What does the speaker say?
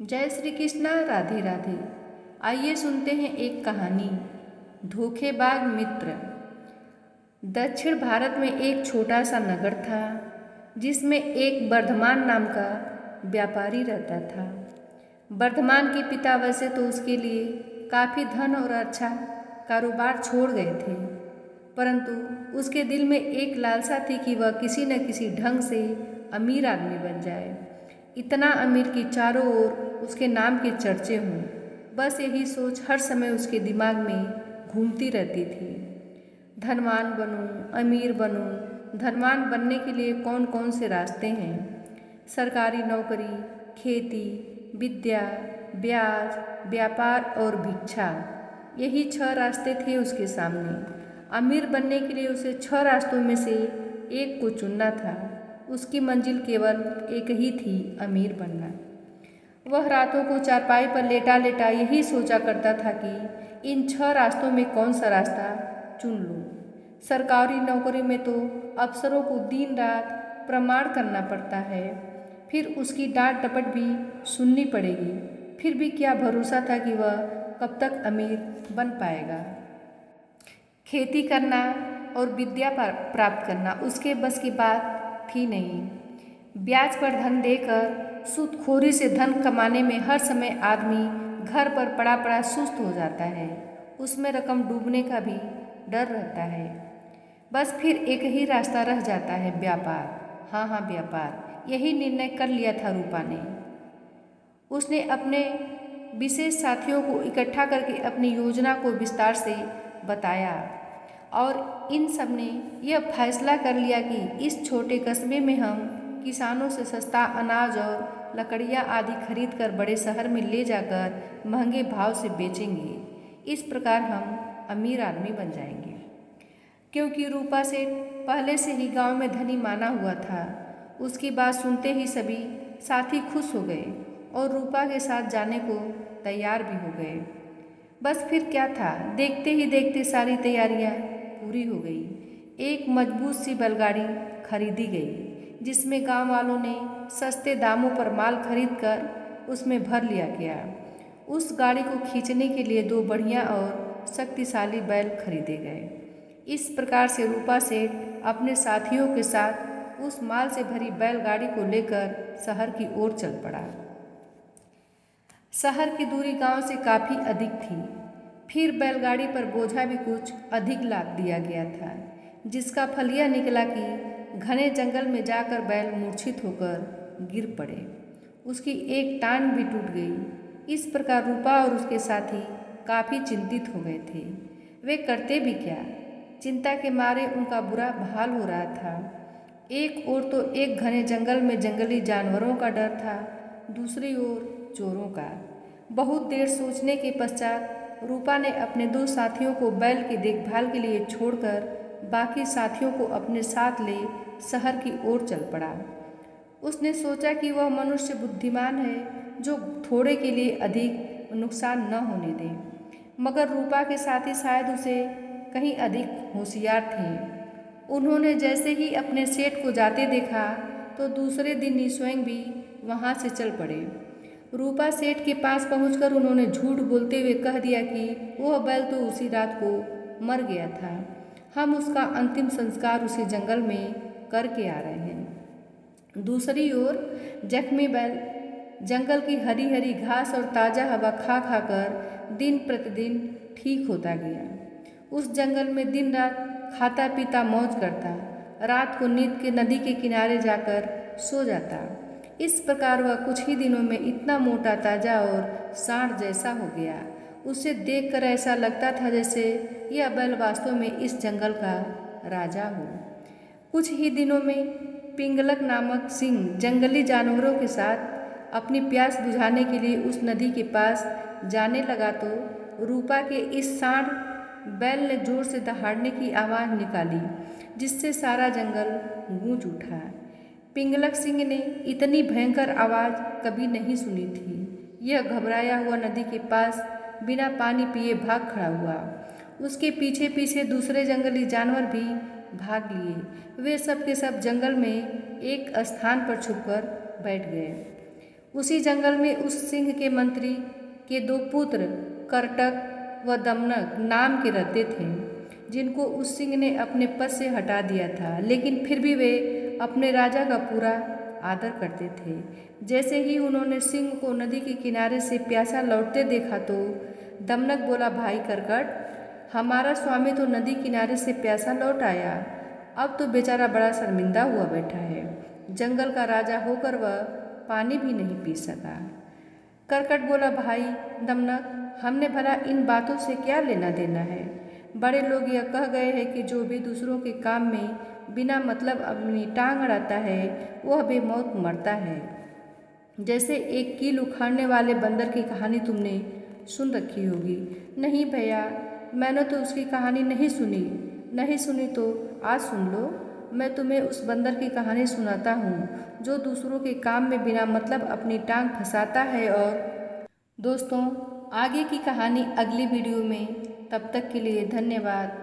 जय श्री कृष्णा। राधे राधे। आइए सुनते हैं एक कहानी, धोखेबाज मित्र। दक्षिण भारत में एक छोटा सा नगर था जिसमें एक वर्धमान नाम का व्यापारी रहता था। वर्धमान के पिता वैसे तो उसके लिए काफ़ी धन और अच्छा कारोबार छोड़ गए थे, परंतु उसके दिल में एक लालसा थी कि वह किसी न किसी ढंग से अमीर आदमी बन जाए। इतना अमीर कि चारों ओर उसके नाम के चर्चे हों। बस यही सोच हर समय उसके दिमाग में घूमती रहती थी। धनवान बनूं, अमीर बनूं। धनवान बनने के लिए कौन कौन से रास्ते हैं? सरकारी नौकरी, खेती, विद्या, ब्याज, व्यापार और भिक्षा, यही 6 रास्ते थे उसके सामने। अमीर बनने के लिए उसे 6 रास्तों में से एक को चुनना था। उसकी मंजिल केवल एक ही थी, अमीर बनना। वह रातों को चारपाई पर लेटा लेटा यही सोचा करता था कि इन 6 रास्तों में कौन सा रास्ता चुन लूँ। सरकारी नौकरी में तो अफसरों को दिन रात प्रमाण करना पड़ता है, फिर उसकी डांट डपट भी सुननी पड़ेगी। फिर भी क्या भरोसा था कि वह कब तक अमीर बन पाएगा। खेती करना और विद्या प्राप्त करना उसके बस की बात थी नहीं। ब्याज पर धन देकर सूदखोरी से धन कमाने में हर समय आदमी घर पर पड़ा पड़ा सुस्त हो जाता है। उसमें रकम डूबने का भी डर रहता है। बस फिर एक ही रास्ता रह जाता है, व्यापार। हाँ, व्यापार। यही निर्णय कर लिया था रूपा ने। उसने अपने विशेष साथियों को इकट्ठा करके अपनी योजना को विस्तार से बताया और इन सब ने यह फैसला कर लिया कि इस छोटे कस्बे में हम किसानों से सस्ता अनाज और लकड़ियाँ आदि खरीद कर बड़े शहर में ले जाकर महंगे भाव से बेचेंगे। इस प्रकार हम अमीर आदमी बन जाएंगे। क्योंकि रूपा सेठ पहले से ही गांव में धनी माना हुआ था, उसकी बात सुनते ही सभी साथी खुश हो गए और रूपा के साथ जाने को तैयार भी हो गए। बस फिर क्या था, देखते ही देखते सारी तैयारियां पूरी हो गई। एक मजबूत सी बैलगाड़ी खरीदी गई जिसमें गांव वालों ने सस्ते दामों पर माल खरीद कर उसमें भर लिया गया। उस गाड़ी को खींचने के लिए 2 बढ़िया और शक्तिशाली बैल खरीदे गए। इस प्रकार से रूपा सेठ अपने साथियों के साथ उस माल से भरी बैलगाड़ी को लेकर शहर की ओर चल पड़ा। शहर की दूरी गांव से काफ़ी अधिक थी। फिर बैलगाड़ी पर बोझा भी कुछ अधिक लाद दिया गया था, जिसका फल यह निकला कि घने जंगल में जाकर बैल मूर्छित होकर गिर पड़े। उसकी एक टांग भी टूट गई। इस प्रकार रूपा और उसके साथी काफ़ी चिंतित हो गए थे। वे करते भी क्या, चिंता के मारे उनका बुरा हाल हो रहा था। एक ओर तो एक घने जंगल में जंगली जानवरों का डर था, दूसरी ओर चोरों का। बहुत देर सोचने के पश्चात रूपा ने अपने 2 साथियों को बैल की देखभाल के लिए छोड़कर बाकी साथियों को अपने साथ ले शहर की ओर चल पड़ा। उसने सोचा कि वह मनुष्य बुद्धिमान है जो थोड़े के लिए अधिक नुकसान न होने दे, मगर रूपा के साथी शायद उसे कहीं अधिक होशियार थे। उन्होंने जैसे ही अपने सेठ को जाते देखा तो दूसरे दिन ही स्वयं भी वहाँ से चल पड़े। रूपा सेठ के पास पहुंचकर उन्होंने झूठ बोलते हुए कह दिया कि वह बैल तो उसी रात को मर गया था, हम उसका अंतिम संस्कार उसी जंगल में करके आ रहे हैं। दूसरी ओर जख्मी बैल जंगल की हरी हरी घास और ताज़ा हवा खा खा कर दिन प्रतिदिन ठीक होता गया। उस जंगल में दिन रात खाता पीता मौज करता, रात को नींद के नदी के किनारे जाकर सो जाता। इस प्रकार वह कुछ ही दिनों में इतना मोटा ताजा और सांड जैसा हो गया। उसे देखकर ऐसा लगता था जैसे यह बैल वास्तव में इस जंगल का राजा हो। कुछ ही दिनों में पिंगलक नामक सिंह जंगली जानवरों के साथ अपनी प्यास बुझाने के लिए उस नदी के पास जाने लगा तो रूपा के इस सांड बैल ने जोर से दहाड़ने की आवाज़ निकाली, जिससे सारा जंगल गूंज उठा। पिंगलक सिंह ने इतनी भयंकर आवाज़ कभी नहीं सुनी थी। यह घबराया हुआ नदी के पास बिना पानी पिए भाग खड़ा हुआ। उसके पीछे पीछे दूसरे जंगली जानवर भी भाग लिए। वे सब के सब जंगल में एक स्थान पर छुपकर बैठ गए। उसी जंगल में उस सिंह के मंत्री के 2 पुत्र करटक व दमनक नाम के रहते थे, जिनको उस सिंह ने अपने पद से हटा दिया था, लेकिन फिर भी वे अपने राजा का पूरा आदर करते थे। जैसे ही उन्होंने सिंह को नदी के किनारे से प्यासा लौटते देखा तो दमनक बोला, भाई करकट, हमारा स्वामी तो नदी किनारे से प्यासा लौट आया, अब तो बेचारा बड़ा शर्मिंदा हुआ बैठा है। जंगल का राजा होकर वह पानी भी नहीं पी सका। करकट बोला, भाई दमनक, हमने भला इन बातों से क्या लेना देना है। बड़े लोग यह कह गए हैं कि जो भी दूसरों के काम में बिना मतलब अपनी टांग अड़ाता है वह बेमौत मरता है। जैसे एक कील उखाड़ने वाले बंदर की कहानी तुमने सुन रखी होगी। नहीं भैया, मैंने तो उसकी कहानी नहीं सुनी तो आज सुन लो। मैं तुम्हें उस बंदर की कहानी सुनाता हूँ जो दूसरों के काम में बिना मतलब अपनी टांग फंसाता है। और दोस्तों, आगे की कहानी अगली वीडियो में। तब तक के लिए धन्यवाद।